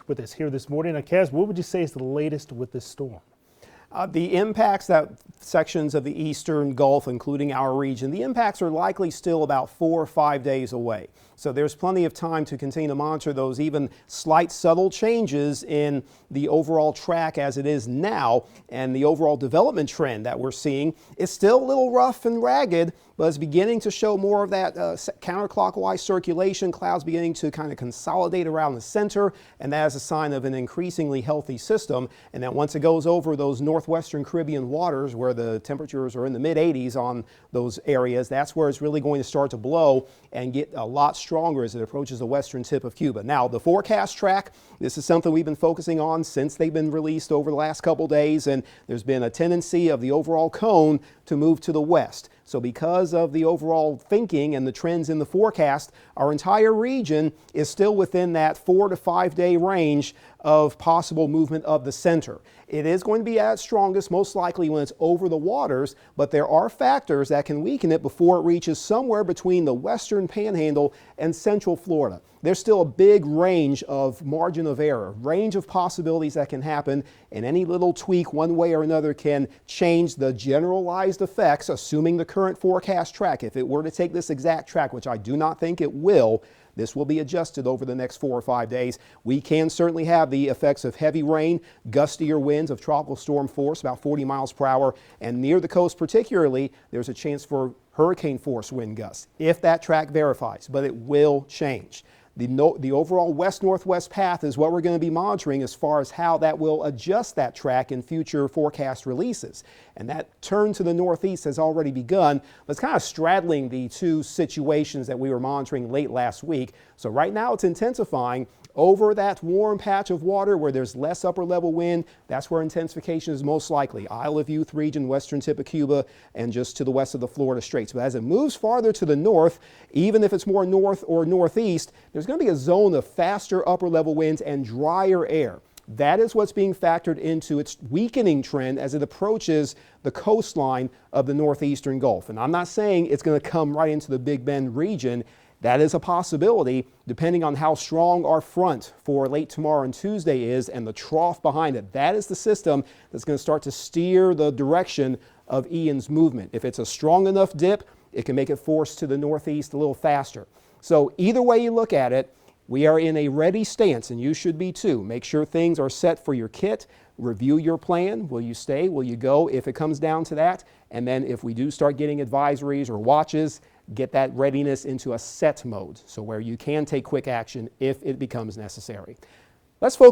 with us here this morning. Kaz, what would you say is the latest with this storm? The impacts that sections of the eastern Gulf, including our region, the impacts are likely still about 4 or 5 days away. So there's plenty of time to continue to monitor those even slight subtle changes in the overall track as it is now, and the overall development trend that we're seeing is still a little rough and ragged, but it's beginning to show more of that counterclockwise circulation. Clouds beginning to kind of consolidate around the center, and that is a sign of an increasingly healthy system. And that once it goes over those northwestern Caribbean waters where the temperatures are in the mid-80s on those areas, that's where it's really going to start to blow and get a lot stronger as it approaches the western tip of Cuba. Now, the forecast track, this is something we've been focusing on since they've been released over the last couple days, and there's been a tendency of the overall cone to move to the west. So because of the overall thinking and the trends in the forecast, our entire region is still within that 4 to 5 day range of possible movement of the center. It is going to be at its strongest most likely when it's over the waters, but there are factors that can weaken it before it reaches somewhere between the western panhandle and central Florida. There's still a big range of margin of error, range of possibilities that can happen, and any little tweak one way or another can change the generalized effects, assuming the current forecast track. If it were to take this exact track, which I do not think it will, this will be adjusted over the next 4 or 5 days. We can certainly have the effects of heavy rain, gustier winds of tropical storm force, about 40 miles per hour, and near the coast particularly, there's a chance for hurricane force wind gusts if that track verifies, but it will change. The overall west-northwest path is what we're going to be monitoring as far as how that will adjust that track in future forecast releases. And that turn to the northeast has already begun, but it's kind of straddling the two situations that we were monitoring late last week. So right now it's intensifying over that warm patch of water where there's less upper level wind. That's where intensification is most likely. Isle of Youth region, western tip of Cuba, and just to the west of the Florida Straits. But as it moves farther to the north, even if it's more north or northeast, there's going to be a zone of faster upper level winds and drier air. That is what's being factored into its weakening trend as it approaches the coastline of the northeastern Gulf. And I'm not saying it's going to come right into the Big Bend region. That is a possibility depending on how strong our front for late tomorrow and Tuesday is and the trough behind it. That is the system that's going to start to steer the direction of Ian's movement. If it's a strong enough dip, it can make it force to the northeast a little faster. So either way you look at it, we are in a ready stance, and you should be too. Make sure things are set for your kit. Review your plan. Will you stay? Will you go if it comes down to that? And then if we do start getting advisories or watches, get that readiness into a set mode, so where you can take quick action if it becomes necessary. Let's focus